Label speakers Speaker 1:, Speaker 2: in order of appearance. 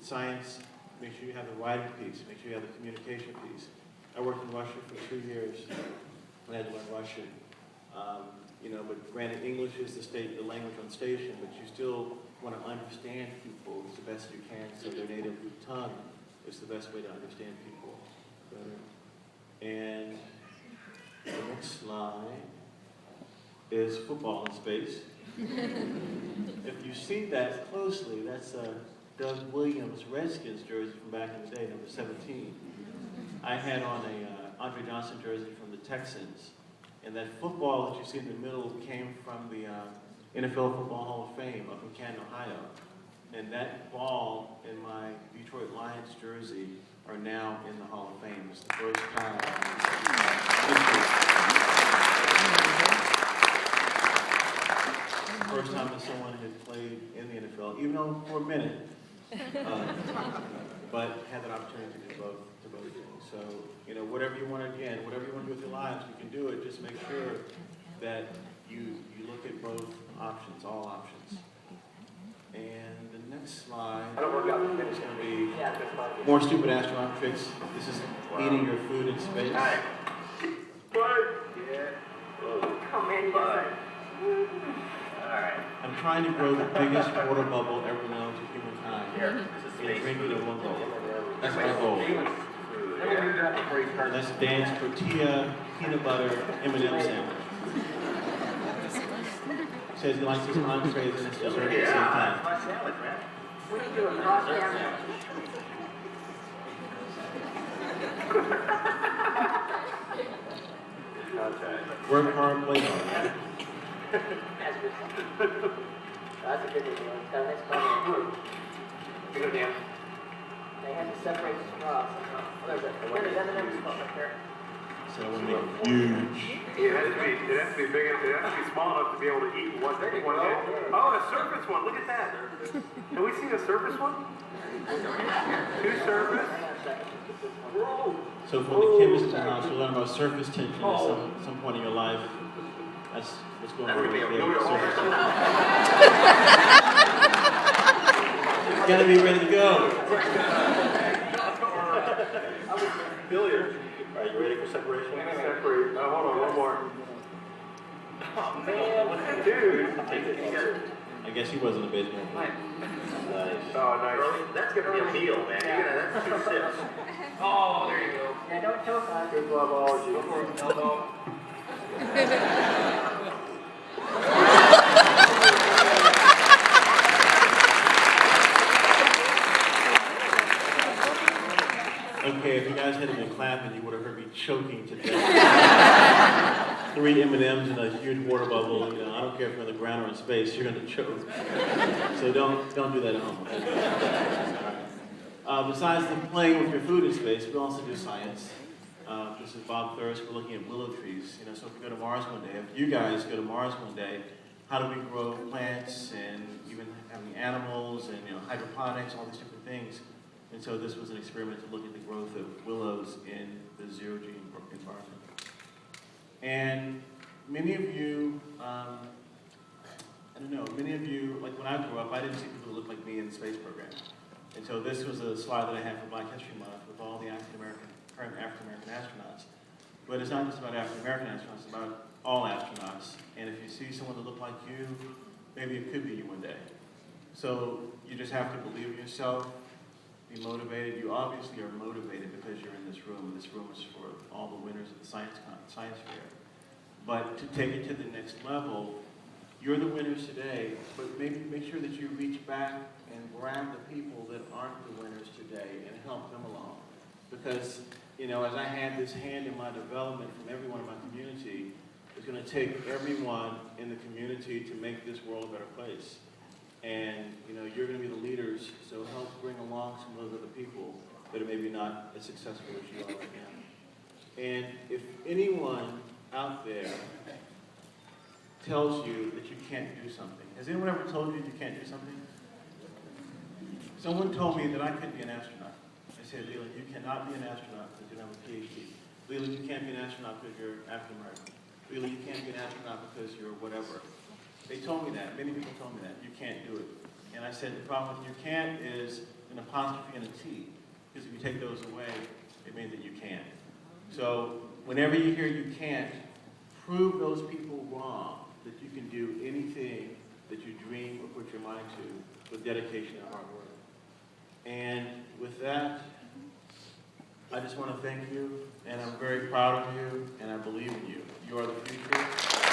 Speaker 1: science, make sure you have the writing piece, make sure you have the communication piece. I worked in Russia for 2 years, and I had to learn Russian. But granted, English is the language on station, but you still want to understand people as the best you can, so their native tongue is the best way to understand people better. And the next slide is football in space. If you see that closely, that's Doug Williams' Redskins jersey from back in the day, number 17. I had on a Andre Johnson jersey from the Texans. And that football that you see in the middle came from the NFL Football Hall of Fame up in Canton, Ohio. And that ball in my Detroit Lions jersey are now in the Hall of Fame. It's the first time. First time that someone had played in the NFL, even though for a minute, but had that opportunity to do both things. So, whatever you want to do with your lives, you can do it. Just make sure that you look at both options, all options. And the next slide is going to be more stupid astronaut tricks. This is eating your food in space.
Speaker 2: Come in,
Speaker 1: I'm trying to grow the biggest water bubble ever known to humankind. And drink it in one go. That's my goal. And that's Dan's tortilla, peanut butter, M&M sandwich. Says he likes his entrees and his dessert at the same time.
Speaker 2: My sandwich, man. We can do a cross sandwich.
Speaker 1: Work hard, play hard.
Speaker 2: That's a good one. Got a nice color. Good go, Dan. They had to separate the straws. There's M&M's right there.
Speaker 1: So I want to make huge.
Speaker 3: It has to be big. It has to be small enough to be able to eat one day. Oh, a surface one. Look at that. Can we see a surface one? Two surface.
Speaker 1: So for the chemists in the house, you'll learn about surface tension at some point in your life. That's what's going on with the surface tension. It's got to be ready to go.
Speaker 3: Billiard.
Speaker 1: Are you ready for separation?
Speaker 3: Separate. Hold on, one more. Oh, man. Dude.
Speaker 1: I guess he wasn't a baseball player.
Speaker 3: Oh, nice.
Speaker 4: That's going to be a meal, man. That's 2 sips.
Speaker 3: Oh, there you go.
Speaker 2: Yeah, don't choke on it.
Speaker 3: Good love, elbow.
Speaker 1: Okay, if you guys hadn't been clapping, you would have heard me choking to death. 3 M&Ms in a huge water bubble. I don't care if you're on the ground or in space, you're going to choke. So don't do that at home. Besides the playing with your food in space, we also do science. This is Bob Thurst. We're looking at willow trees. So if we go to Mars one day, if you guys go to Mars one day, how do we grow plants and even having animals and hydroponics, all these different things. And so this was an experiment to look at the growth of willows in the zero-G environment. And many of you, many of you, like when I grew up, I didn't see people who looked like me in the space program. And so this was a slide that I had for Black History Month with all the current African-American astronauts. But it's not just about African-American astronauts, it's about all astronauts. And if you see someone that looked like you, maybe it could be you one day. So you just have to believe in yourself, be motivated. You obviously are motivated because you're in this room. This room is for all the winners of the science fair. But to take it to the next level, you're the winners today, but maybe make sure that you reach back and grab the people that aren't the winners today and help them along. Because, as I had this hand in my development from everyone in my community, it's going to take everyone in the community to make this world a better place. And, you're going to be the leaders, so help bring along some of those other people that are maybe not as successful as you are right now. And if anyone out there tells you that you can't do something, has anyone ever told you can't do something? Someone told me that I couldn't be an astronaut. They said, Leland, you cannot be an astronaut because you don't have a PhD. Leland, you can't be an astronaut because you're African American. Leland, you can't be an astronaut because you're whatever. They told me that. Many people told me that. You can't do it. And I said, the problem with you can't is in a apostrophe and a T, because if you take those away, it means that you can't. So whenever you hear you can't, prove those people wrong, that you can do anything that you dream or put your mind to with dedication and hard work. And with that, I just want to thank you, and I'm very proud of you, and I believe in you. You are the future.